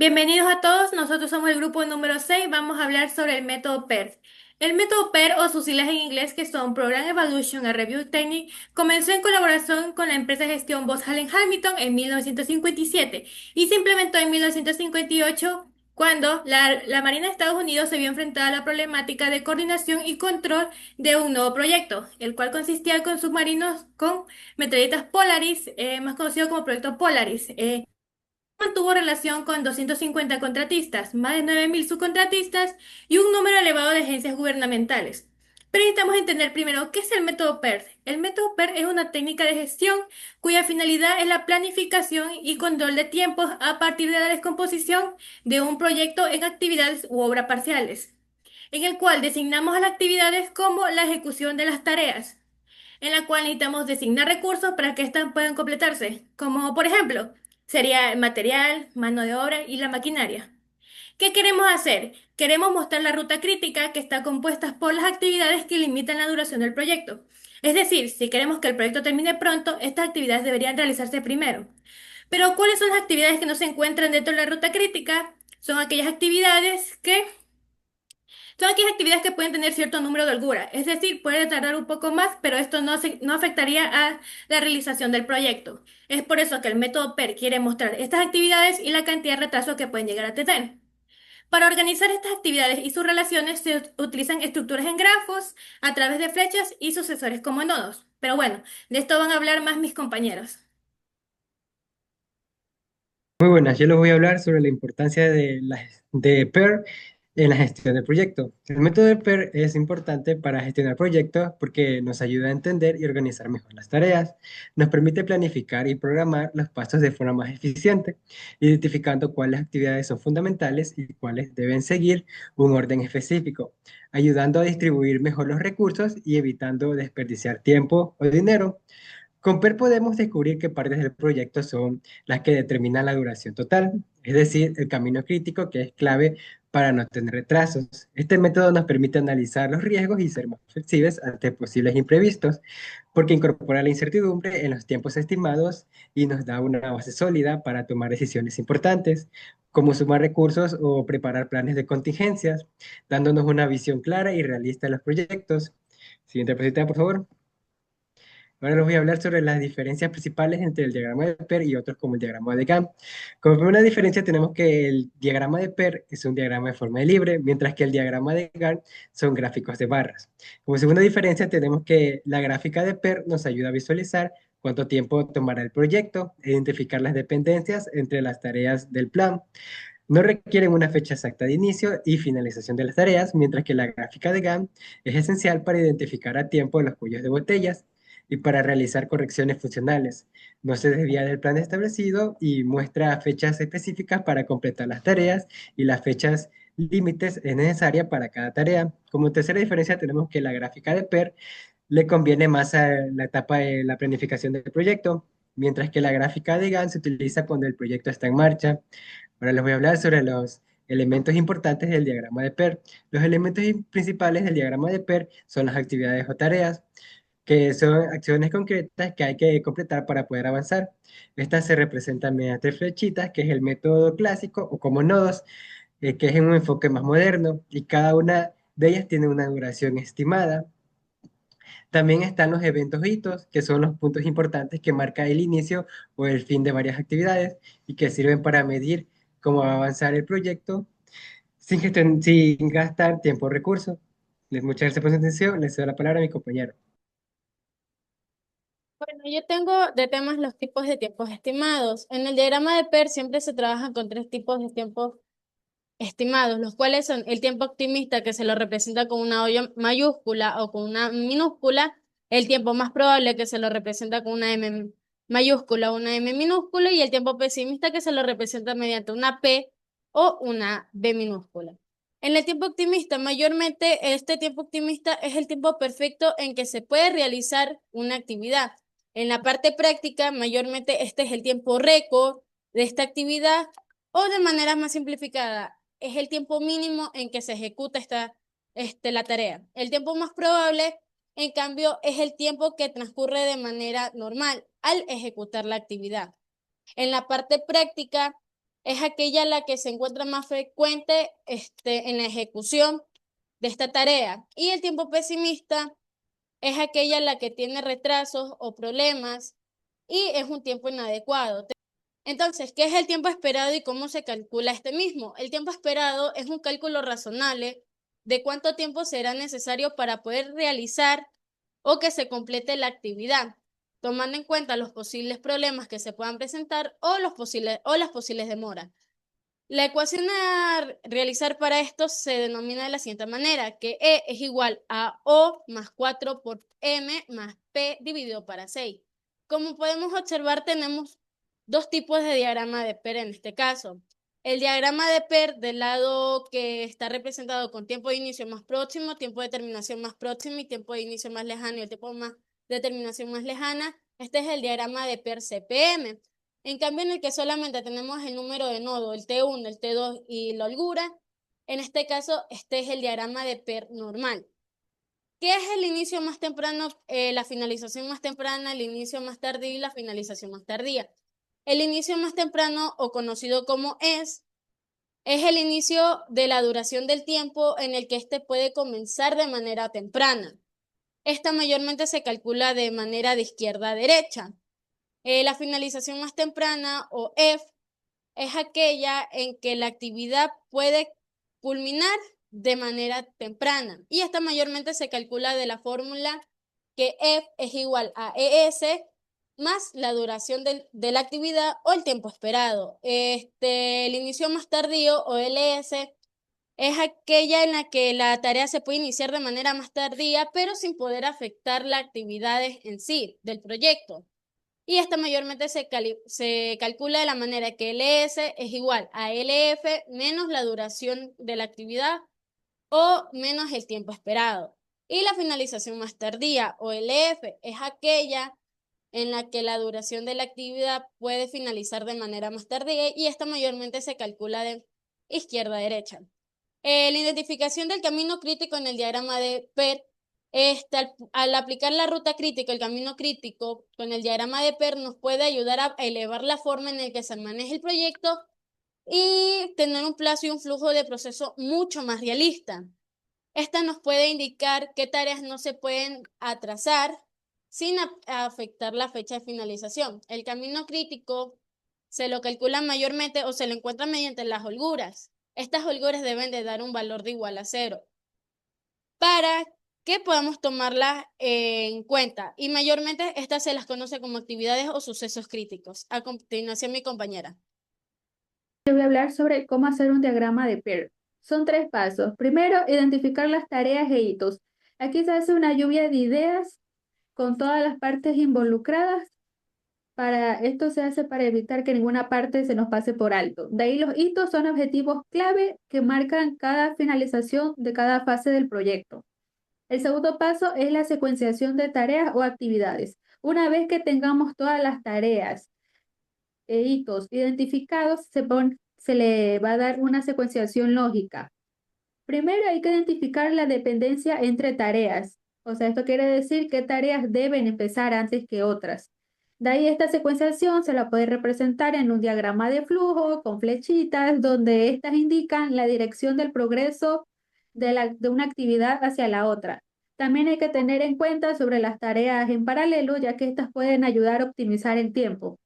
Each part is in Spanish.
Bienvenidos a todos, nosotros somos el grupo número 6. Vamos a hablar sobre el método PERT. El método PERT, o sus siglas en inglés, que son Program Evaluation and Review Technique, comenzó en colaboración con la empresa de gestión Booz Allen Hamilton en 1957 y se implementó en 1958 cuando la Marina de Estados Unidos se vio enfrentada a la problemática de coordinación y control de un nuevo proyecto, el cual consistía con submarinos con metralletas Polaris, más conocido como Proyecto Polaris. Mantuvo relación con 250 contratistas, más de 9.000 subcontratistas y un número elevado de agencias gubernamentales. Pero necesitamos entender primero qué es el método PERT. El método PERT es una técnica de gestión cuya finalidad es la planificación y control de tiempos a partir de la descomposición de un proyecto en actividades u obras parciales, en el cual designamos a las actividades como la ejecución de las tareas, en la cual necesitamos designar recursos para que éstas puedan completarse, como por ejemplo, sería el material, mano de obra y la maquinaria. ¿Qué queremos hacer? Queremos mostrar la ruta crítica que está compuesta por las actividades que limitan la duración del proyecto. Es decir, si queremos que el proyecto termine pronto, estas actividades deberían realizarse primero. Pero ¿cuáles son las actividades que no se encuentran dentro de la ruta crítica? Son aquellas actividades que son aquellas actividades que pueden tener cierto número de holgura, es decir, puede tardar un poco más, pero esto no afectaría a la realización del proyecto. Es por eso que el método PER quiere mostrar estas actividades y la cantidad de retrasos que pueden llegar a tener. Para organizar estas actividades y sus relaciones se utilizan estructuras en grafos, a través de flechas y sucesores como nodos. Pero bueno, de esto van a hablar más mis compañeros. Muy buenas, yo les voy a hablar sobre la importancia de PER en la gestión del proyecto. El método de PER es importante para gestionar proyectos porque nos ayuda a entender y organizar mejor las tareas, nos permite planificar y programar los pasos de forma más eficiente, identificando cuáles actividades son fundamentales y cuáles deben seguir un orden específico, ayudando a distribuir mejor los recursos y evitando desperdiciar tiempo o dinero. Con PER podemos descubrir qué partes del proyecto son las que determinan la duración total, es decir, el camino crítico que es clave para no tener retrasos. Este método nos permite analizar los riesgos y ser más flexibles ante posibles imprevistos, porque incorpora la incertidumbre en los tiempos estimados y nos da una base sólida para tomar decisiones importantes, como sumar recursos o preparar planes de contingencias, dándonos una visión clara y realista de los proyectos. Siguiente presentación, por favor. Ahora les voy a hablar sobre las diferencias principales entre el diagrama de PER y otros como el diagrama de Gantt. Como primera diferencia tenemos que el diagrama de PER es un diagrama de forma de libre, mientras que el diagrama de Gantt son gráficos de barras. Como segunda diferencia tenemos que la gráfica de PER nos ayuda a visualizar cuánto tiempo tomará el proyecto, identificar las dependencias entre las tareas del plan. No requieren una fecha exacta de inicio y finalización de las tareas, mientras que la gráfica de Gantt es esencial para identificar a tiempo los cuellos de botellas y para realizar correcciones funcionales. No se desvía del plan establecido y muestra fechas específicas para completar las tareas y las fechas límites es necesaria para cada tarea. Como tercera diferencia tenemos que la gráfica de PER le conviene más a la etapa de la planificación del proyecto, mientras que la gráfica de Gantt se utiliza cuando el proyecto está en marcha. Ahora les voy a hablar sobre los elementos importantes del diagrama de PER. Los elementos principales del diagrama de PER son las actividades o tareas, que son acciones concretas que hay que completar para poder avanzar. Estas se representan mediante flechitas, que es el método clásico, o como nodos, que es un enfoque más moderno, y cada una de ellas tiene una duración estimada. También están los eventos hitos, que son los puntos importantes que marcan el inicio o el fin de varias actividades y que sirven para medir cómo va a avanzar el proyecto sin gastar tiempo o recursos. Muchas gracias por su atención. Les cedo la palabra a mi compañero. Bueno, yo tengo de temas los tipos de tiempos estimados. En el diagrama de PER siempre se trabaja con tres tipos de tiempos estimados, los cuales son el tiempo optimista, que se lo representa con una O mayúscula o con una minúscula, el tiempo más probable, que se lo representa con una M mayúscula o una M minúscula, y el tiempo pesimista, que se lo representa mediante una P o una B minúscula. En el tiempo optimista, mayormente este tiempo optimista es el tiempo perfecto en que se puede realizar una actividad. En la parte práctica, mayormente este es el tiempo récord de esta actividad, o de manera más simplificada, es el tiempo mínimo en que se ejecuta la tarea. El tiempo más probable, en cambio, es el tiempo que transcurre de manera normal al ejecutar la actividad. En la parte práctica, es aquella la que se encuentra más frecuente en la ejecución de esta tarea. Y el tiempo pesimista es aquella la que tiene retrasos o problemas y es un tiempo inadecuado. Entonces, ¿qué es el tiempo esperado y cómo se calcula este mismo? El tiempo esperado es un cálculo razonable de cuánto tiempo será necesario para poder realizar o que se complete la actividad, tomando en cuenta los posibles problemas que se puedan presentar o las posibles demoras. La ecuación a realizar para esto se denomina de la siguiente manera, que E es igual a O más 4 por M más P dividido para 6. Como podemos observar, tenemos dos tipos de diagrama de PER en este caso. El diagrama de PER del lado que está representado con tiempo de inicio más próximo, tiempo de terminación más próximo y tiempo de inicio más lejano y el tiempo de terminación más lejana. Este es el diagrama de PER CPM. En cambio, en el que solamente tenemos el número de nodo, el T1, el T2 y la holgura, en este caso, este es el diagrama de PER normal. ¿Qué es el inicio más temprano, la finalización más temprana, el inicio más tardío y la finalización más tardía? El inicio más temprano, o conocido como es el inicio de la duración del tiempo en el que éste puede comenzar de manera temprana. Esta mayormente se calcula de manera de izquierda a derecha. La finalización más temprana, o F, es aquella en que la actividad puede culminar de manera temprana. Y esta mayormente se calcula de la fórmula que F es igual a ES más la duración de la actividad o el tiempo esperado. El inicio más tardío, o LS, es aquella en la que la tarea se puede iniciar de manera más tardía, pero sin poder afectar las actividades en sí del proyecto. Y esta mayormente se calcula de la manera que LS es igual a LF menos la duración de la actividad o menos el tiempo esperado. Y la finalización más tardía, o LF, es aquella en la que la duración de la actividad puede finalizar de manera más tardía y esta mayormente se calcula de izquierda a derecha. La identificación del camino crítico en el diagrama de PER, al aplicar la ruta crítica, el camino crítico con el diagrama de PER nos puede ayudar a elevar la forma en la que se maneja el proyecto y tener un plazo y un flujo de proceso mucho más realista. Esta nos puede indicar qué tareas no se pueden atrasar sin afectar la fecha de finalización. El camino crítico se lo calcula mayormente o se lo encuentra mediante las holguras. Estas holguras deben de dar un valor de igual a 0 para que podamos tomarlas en cuenta. Y mayormente estas se las conoce como actividades o sucesos críticos. A continuación, mi compañera. Te voy a hablar sobre cómo hacer un diagrama de PER. Son 3 pasos. Primero, identificar las tareas e hitos. Aquí se hace una lluvia de ideas con todas las partes involucradas. Esto se hace para evitar que ninguna parte se nos pase por alto. De ahí los hitos son objetivos clave que marcan cada finalización de cada fase del proyecto. El segundo paso es la secuenciación de tareas o actividades. Una vez que tengamos todas las tareas e hitos identificados, se le va a dar una secuenciación lógica. Primero hay que identificar la dependencia entre tareas. O sea, esto quiere decir qué tareas deben empezar antes que otras. De ahí esta secuenciación se la puede representar en un diagrama de flujo con flechitas donde estas indican la dirección del progreso de una actividad hacia la otra. También hay que tener en cuenta sobre las tareas en paralelo, ya que estas pueden ayudar a optimizar el tiempo.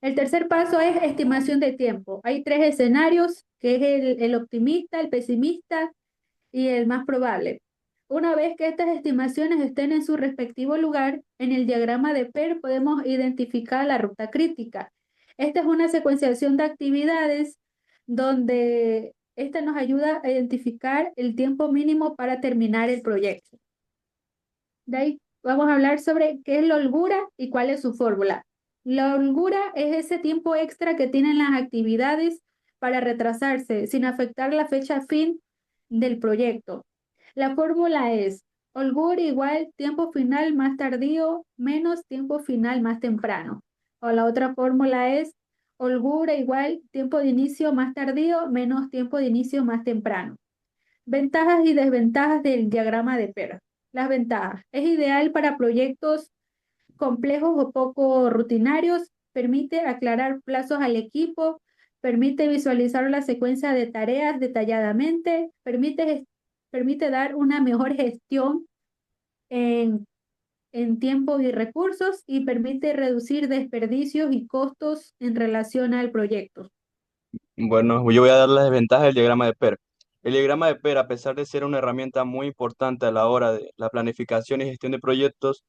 El tercer paso es estimación de tiempo. Hay 3 escenarios, que es el optimista, el pesimista y el más probable. Una vez que estas estimaciones estén en su respectivo lugar, en el diagrama de PER podemos identificar la ruta crítica. Esta es una secuenciación de actividades donde esta nos ayuda a identificar el tiempo mínimo para terminar el proyecto. De ahí vamos a hablar sobre qué es la holgura y cuál es su fórmula. La holgura es ese tiempo extra que tienen las actividades para retrasarse sin afectar la fecha fin del proyecto. La fórmula es holgura igual tiempo final más tardío menos tiempo final más temprano. O la otra fórmula es holgura igual tiempo de inicio más tardío menos tiempo de inicio más temprano. Ventajas y desventajas del diagrama de PER. Las ventajas. Es ideal para proyectos complejos o poco rutinarios. Permite aclarar plazos al equipo. permite visualizar la secuencia de tareas detalladamente, permite dar una mejor gestión en, en tiempos y recursos y permite reducir desperdicios y costos en relación al proyecto. Bueno, yo voy a dar las desventajas del diagrama de PER. El diagrama de PER, a pesar de ser una herramienta muy importante a la hora de la planificación y gestión de proyectos,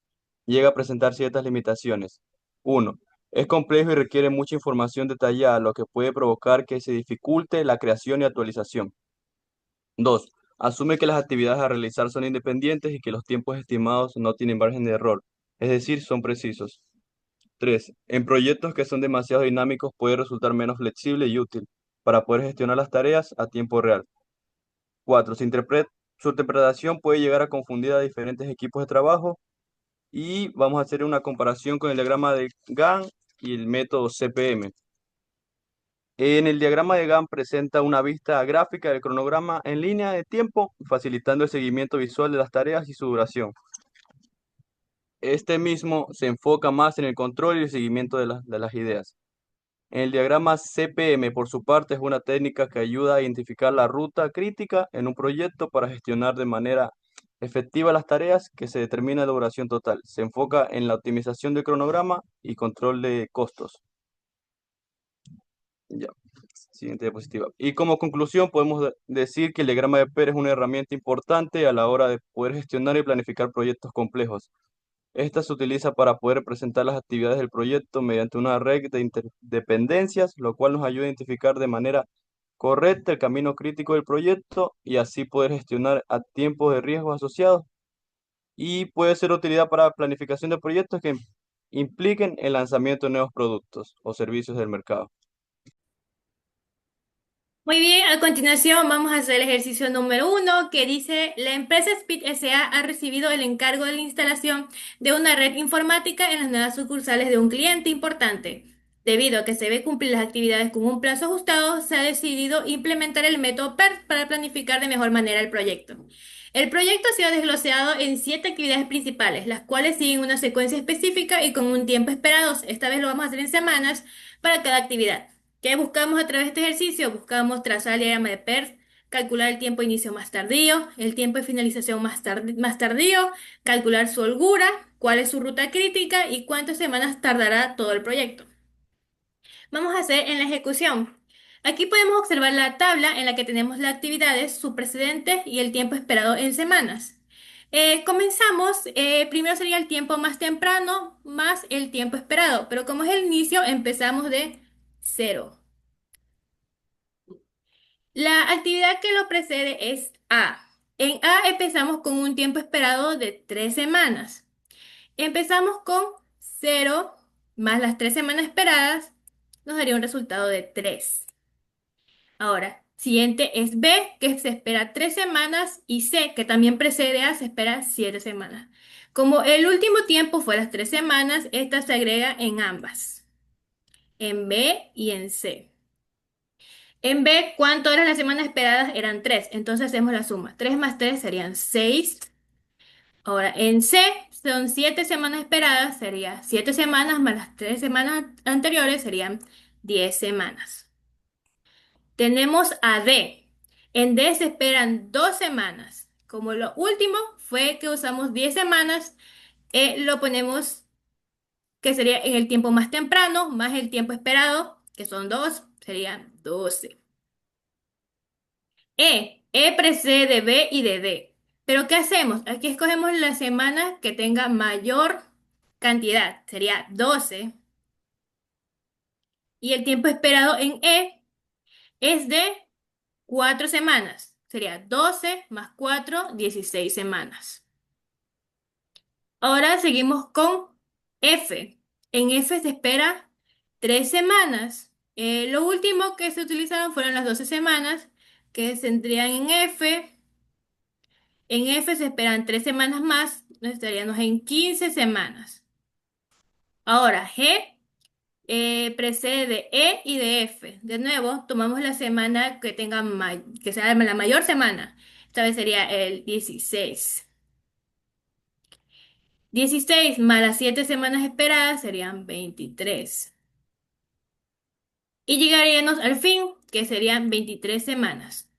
llega a presentar ciertas limitaciones. Uno, es complejo y requiere mucha información detallada, lo que puede provocar que se dificulte la creación y actualización. Dos, asume que las actividades a realizar son independientes y que los tiempos estimados no tienen margen de error, es decir, son precisos. Tres, en proyectos que son demasiado dinámicos puede resultar menos flexible y útil para poder gestionar las tareas a tiempo real. Cuatro, su interpretación puede llegar a confundir a diferentes equipos de trabajo y vamos a hacer una comparación con el diagrama de Gantt y el método CPM. En el diagrama de Gantt presenta una vista gráfica del cronograma en línea de tiempo, facilitando el seguimiento visual de las tareas y su duración. Este mismo se enfoca más en el control y el seguimiento de las ideas. El diagrama CPM, por su parte, es una técnica que ayuda a identificar la ruta crítica en un proyecto para gestionar de manera efectiva las tareas que se determina la duración total. Se enfoca en la optimización del cronograma y control de costos. Ya, siguiente diapositiva. Y como conclusión, podemos decir que el diagrama de PER es una herramienta importante a la hora de poder gestionar y planificar proyectos complejos. Esta se utiliza para poder presentar las actividades del proyecto mediante una red de interdependencias, lo cual nos ayuda a identificar de manera correcta el camino crítico del proyecto y así poder gestionar a tiempos de riesgos asociados. Y puede ser de utilidad para planificación de proyectos que impliquen el lanzamiento de nuevos productos o servicios del mercado. Muy bien, a continuación vamos a hacer el ejercicio número 1 que dice, la empresa Speed SA ha recibido el encargo de la instalación de una red informática en las nuevas sucursales de un cliente importante. Debido a que se ve cumplir las actividades con un plazo ajustado, se ha decidido implementar el método PERT para planificar de mejor manera el proyecto. El proyecto ha sido desglosado en 7 actividades principales, las cuales siguen una secuencia específica y con un tiempo esperado. Esta vez lo vamos a hacer en semanas para cada actividad. ¿Qué buscamos a través de este ejercicio? Buscamos trazar el diagrama de PERT, calcular el tiempo de inicio más tardío, el tiempo de finalización más tardío, calcular su holgura, cuál es su ruta crítica y cuántas semanas tardará todo el proyecto. Vamos a hacer en la ejecución. Aquí podemos observar la tabla en la que tenemos las actividades, sus precedentes y el tiempo esperado en semanas. Comenzamos, primero sería el tiempo más temprano más el tiempo esperado, pero como es el inicio, empezamos de cero. La actividad que lo precede es A. En A empezamos con un tiempo esperado de 3 semanas. Empezamos con cero más las 3 semanas esperadas, nos daría un resultado de 3. Ahora, siguiente es B, que se espera 3 semanas, y C, que también precede A, se espera 7 semanas. Como el último tiempo fue las 3 semanas, esta se agrega en ambas, en B y en C. En B, ¿cuánto eran las semanas esperadas? Eran 3. Entonces hacemos la suma. 3 más 3 serían 6. Ahora, en C son 7 semanas esperadas, sería 7 semanas más las 3 semanas anteriores, serían 10 semanas. Tenemos a D. En D se esperan 2 semanas. Como lo último fue que usamos 10 semanas, lo ponemos que sería en el tiempo más temprano, más el tiempo esperado, que son 2, serían 12. E precede de B y de D. Pero ¿qué hacemos? Aquí escogemos la semana que tenga mayor cantidad, sería 12. Y el tiempo esperado en E es de 4 semanas, sería 12 más 4, 16 semanas. Ahora seguimos con F. En F se espera 3 semanas. Lo último que se utilizaron fueron las 12 semanas que se tendrían en F. En F se esperan 3 semanas más, nos estaríamos en 15 semanas. Ahora, G precede de E y de F. De nuevo, tomamos la semana que tenga que sea la mayor semana. Esta vez sería el 16. 16 más las 7 semanas esperadas serían 23. Y llegaríamos al fin, que serían 23 semanas.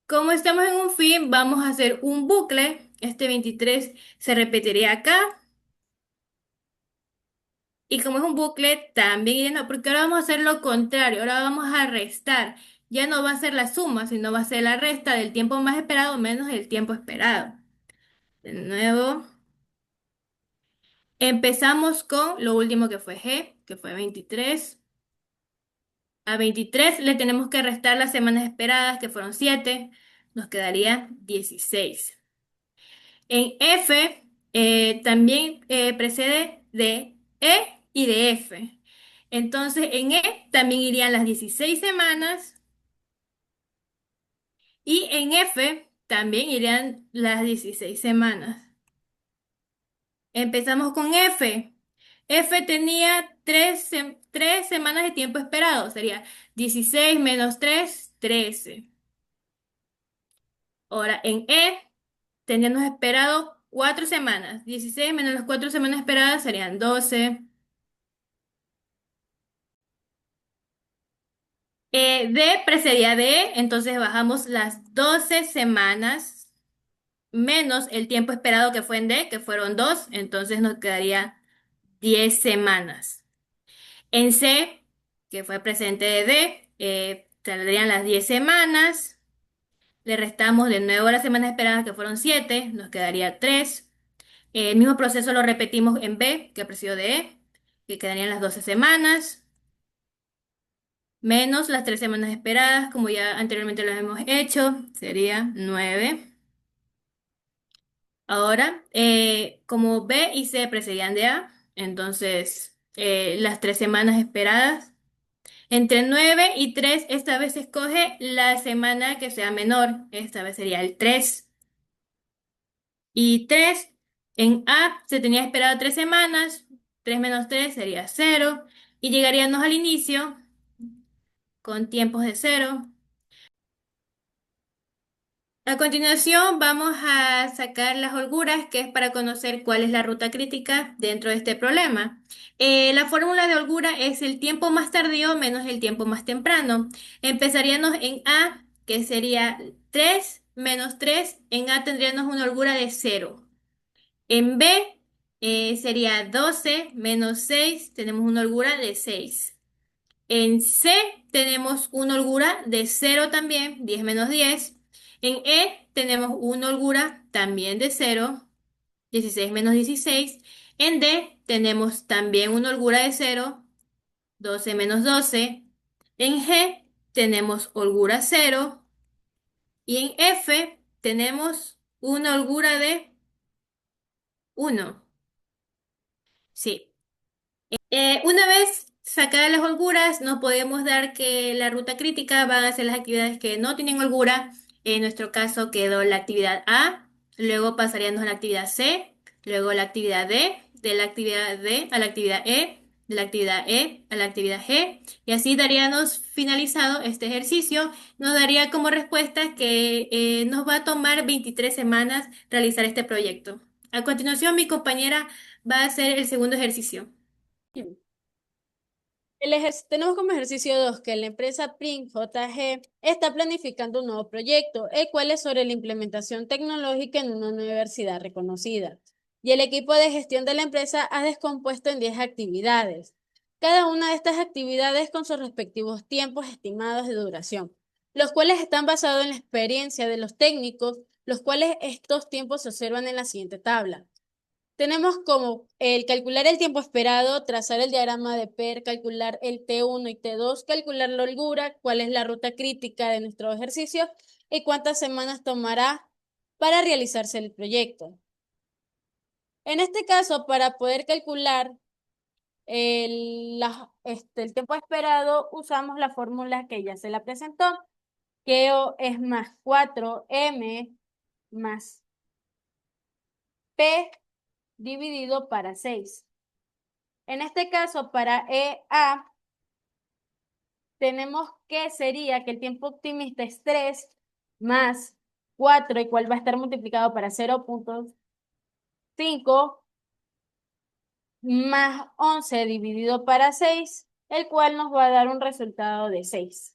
Como estamos en un fin, vamos a hacer un bucle. Este 23 se repetiría acá. Y como es un bucle, también iría, no, porque ahora vamos a hacer lo contrario. Ahora vamos a restar. Ya no va a ser la suma, sino va a ser la resta del tiempo más esperado menos el tiempo esperado. De nuevo, empezamos con lo último que fue G, que fue 23. A 23 le tenemos que restar las semanas esperadas, que fueron 7. Nos quedaría 16. En F también precede de E y de F. Entonces en E también irían las 16 semanas y en F también irían las 16 semanas. Empezamos con F. F tenía 3 semanas de tiempo esperado. Sería 16 menos 3, 13. Ahora en E teníamos esperado 4 semanas. 16 menos las 4 semanas esperadas serían 12. D precedía de E, entonces bajamos las 12 semanas menos el tiempo esperado que fue en D, que fueron 2, entonces nos quedaría 10 semanas. En C, que fue presente de D, saldrían las 10 semanas, le restamos de nuevo las semanas esperadas que fueron 7, nos quedaría 3. El mismo proceso lo repetimos en B, que precedió de E, que quedarían las 12 semanas. Menos las 3 semanas esperadas, como ya anteriormente lo hemos hecho, sería 9. Ahora, como B y C precedían de A, entonces las 3 semanas esperadas, entre 9 y 3, esta vez se escoge la semana que sea menor, esta vez sería el 3. Y 3, en A se tenía esperado 3 semanas, 3 menos 3 sería 0, y llegaríamos al inicio con tiempos de 0. A continuación vamos a sacar las holguras, que es para conocer cuál es la ruta crítica dentro de este problema. La fórmula de holgura es el tiempo más tardío menos el tiempo más temprano. Empezaríamos en A, que sería 3 menos 3. En A tendríamos una holgura de 0. En B sería 12 menos 6. Tenemos una holgura de 6. En C tenemos una holgura de 0 también, 10 menos 10. En E tenemos una holgura también de 0, 16 menos 16. En D tenemos también una holgura de 0, 12 menos 12. En G tenemos holgura 0. Y en F tenemos una holgura de 1. Sí. Una vez sacadas las holguras, nos podemos dar que la ruta crítica van a ser las actividades que no tienen holgura. En nuestro caso quedó la actividad A, luego pasaríamos a la actividad C, luego la actividad D, de la actividad D a la actividad E, de la actividad E a la actividad G, y así daríamos finalizado este ejercicio. Nos daría como respuesta que nos va a tomar 23 semanas realizar este proyecto. A continuación, mi compañera va a hacer el segundo ejercicio. Bien. Tenemos como ejercicio 2 que la empresa Print JG está planificando un nuevo proyecto, el cual es sobre la implementación tecnológica en una universidad reconocida. Y el equipo de gestión de la empresa ha descompuesto en 10 actividades. Cada una de estas actividades con sus respectivos tiempos estimados de duración, los cuales están basados en la experiencia de los técnicos, los cuales estos tiempos se observan en la siguiente tabla. Tenemos como el calcular el tiempo esperado, trazar el diagrama de PER, calcular el T1 y T2, calcular la holgura, cuál es la ruta crítica de nuestro ejercicio y cuántas semanas tomará para realizarse el proyecto. En este caso, para poder calcular el tiempo esperado, usamos la fórmula que ya se la presentó, que O es más 4M más P dividido para 6. En este caso, para EA, tenemos que sería que el tiempo optimista es 3 más 4, el cual va a estar multiplicado para 0.5 más 11 dividido para 6, el cual nos va a dar un resultado de 6.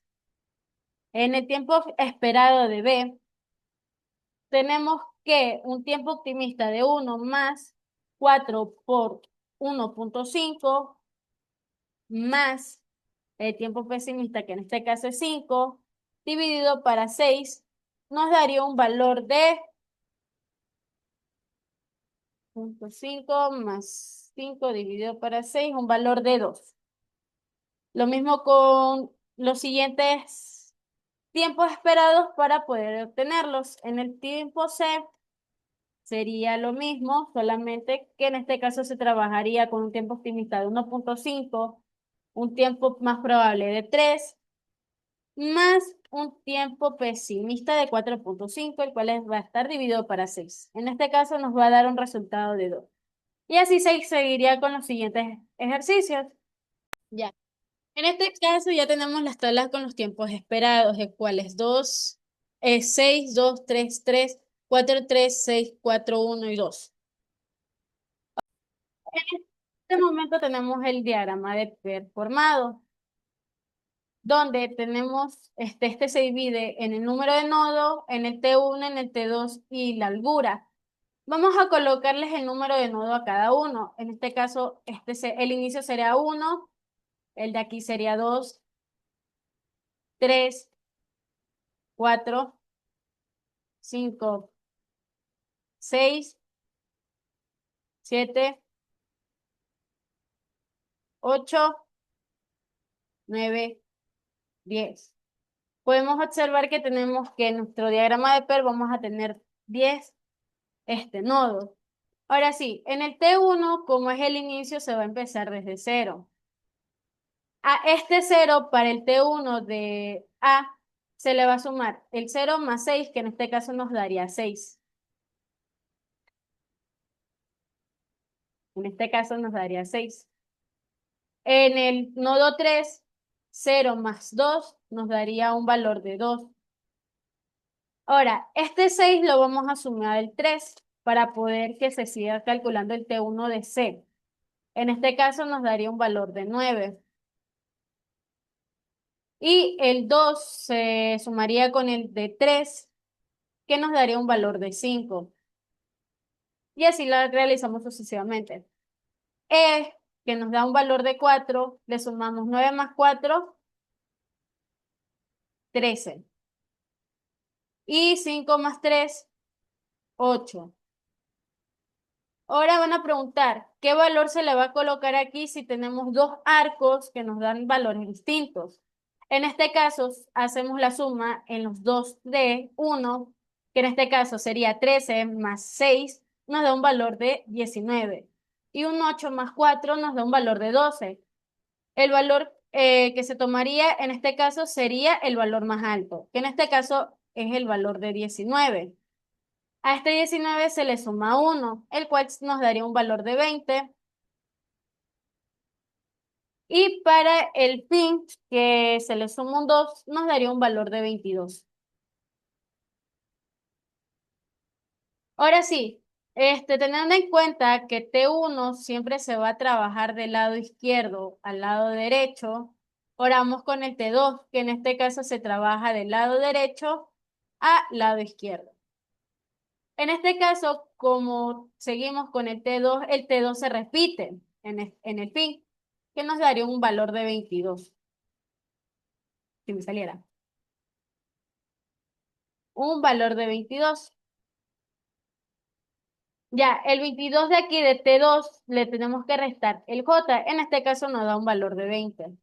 En el tiempo esperado de B, tenemos que un tiempo optimista de 1 más 4 por 1.5 más el tiempo pesimista, que en este caso es 5, dividido para 6, nos daría un valor de 0.5 más 5 dividido para 6, un valor de 2. Lo mismo con los siguientes tiempos esperados para poder obtenerlos. En el tiempo C sería lo mismo, solamente que en este caso se trabajaría con un tiempo optimista de 1.5, un tiempo más probable de 3, más un tiempo pesimista de 4.5, el cual va a estar dividido para 6. En este caso nos va a dar un resultado de 2. Y así se seguiría con los siguientes ejercicios. Ya. En este caso ya tenemos las tablas con los tiempos esperados, el cual es 2, 6, 2, 3, 3, 4, 3, 6, 4, 1 y 2. En este momento tenemos el diagrama de PER formado, donde tenemos, este se divide en el número de nodos, en el T1, en el T2 y la holgura. Vamos a colocarles el número de nodo a cada uno. En este caso, el inicio sería 1, el de aquí sería 2, 3, 4, 5, 6, 7, 8, 9, 10. Podemos observar que tenemos que en nuestro diagrama de PER vamos a tener 10 nodos. Ahora sí, en el T1, como es el inicio, se va a empezar desde 0. A este 0 para el T1 de A se le va a sumar el 0 más 6, que en este caso nos daría 6. En este caso nos daría 6. En el nodo 3, 0 más 2 nos daría un valor de 2. Ahora, este 6 lo vamos a sumar al 3 para poder que se siga calculando el T1 de C. En este caso nos daría un valor de 9. Y el 2 se sumaría con el de 3, que nos daría un valor de 5. Y así la realizamos sucesivamente. E, que nos da un valor de 4, le sumamos 9 más 4, 13. Y 5 más 3, 8. Ahora van a preguntar, ¿qué valor se le va a colocar aquí si tenemos dos arcos que nos dan valores distintos? En este caso, hacemos la suma en los dos de 1, que en este caso sería 13 más 6, nos da un valor de 19. Y un 8 más 4 nos da un valor de 12. El valor que se tomaría en este caso sería el valor más alto, que en este caso es el valor de 19. A este 19 se le suma 1, el cual nos daría un valor de 20. Y para el fin, que se le suma un 2, nos daría un valor de 22. Ahora sí, teniendo en cuenta que T1 siempre se va a trabajar del lado izquierdo al lado derecho, ahora vamos con el T2, que en este caso se trabaja del lado derecho a lado izquierdo. En este caso, como seguimos con el T2 se repite en el fin, que nos daría un valor de 22. Si me saliera. Un valor de 22. Ya, el 22 de aquí de T2 le tenemos que restar el J. En este caso nos da un valor de 20.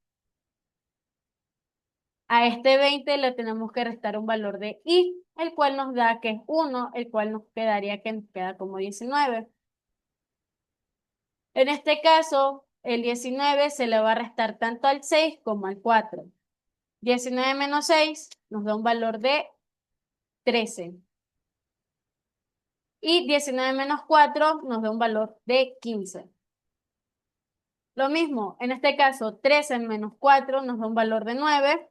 A este 20 le tenemos que restar un valor de I, el cual nos da que es 1, el cual nos quedaría que nos queda como 19. En este caso, el 19 se le va a restar tanto al 6 como al 4. 19 menos 6 nos da un valor de 13. Y 19 menos 4 nos da un valor de 15. Lo mismo, en este caso, 13 menos 4 nos da un valor de 9.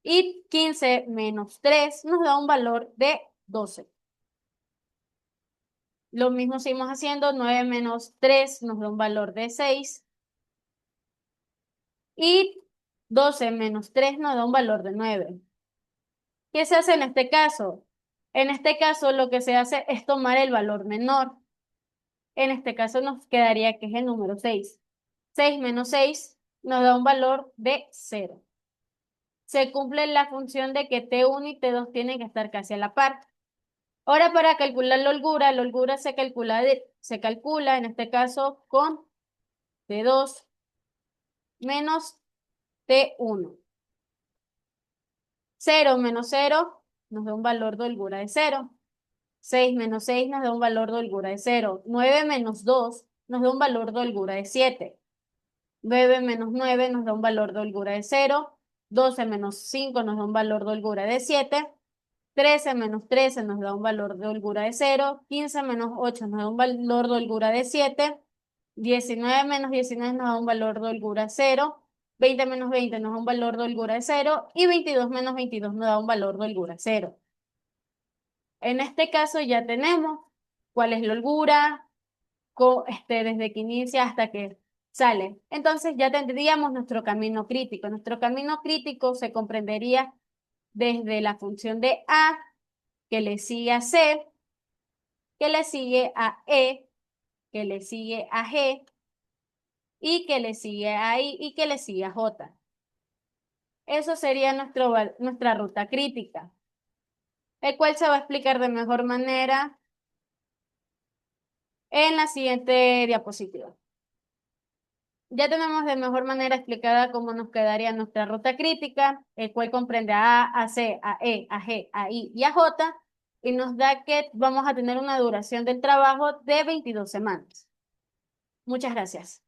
Y 15 menos 3 nos da un valor de 12. Lo mismo seguimos haciendo, 9 menos 3 nos da un valor de 6. Y 12 menos 3 nos da un valor de 9. ¿Qué se hace en este caso? En este caso lo que se hace es tomar el valor menor. En este caso nos quedaría que es el número 6. 6 menos 6 nos da un valor de 0. Se cumple la función de que T1 y T2 tienen que estar casi a la par. Ahora para calcular la holgura se calcula en este caso con T2 menos T1. 0 menos 0 nos da un valor de holgura de 0. 6 menos 6 nos da un valor de holgura de 0. 9 menos 2 nos da un valor de holgura de 7. 9 menos 9 nos da un valor de holgura de 0. 12 menos 5 nos da un valor de holgura de 7. 13 menos 13 nos da un valor de holgura de 0. 15 menos 8 nos da un valor de holgura de 7. 19 menos 19 nos da un valor de holgura de 0. 20 menos 20 nos da un valor de holgura de 0. Y 22 menos 22 nos da un valor de holgura de 0. En este caso ya tenemos cuál es la holgura, desde que inicia hasta que sale. Entonces ya tendríamos nuestro camino crítico. Nuestro camino crítico se comprendería desde la función de A, que le sigue a C, que le sigue a E, que le sigue a G, y que le sigue a I, y que le sigue a J. Eso sería nuestra ruta crítica, el cual se va a explicar de mejor manera en la siguiente diapositiva. Ya tenemos de mejor manera explicada cómo nos quedaría nuestra ruta crítica, el cual comprende a A, a C, a E, a G, a I y a J, y nos da que vamos a tener una duración del trabajo de 22 semanas. Muchas gracias.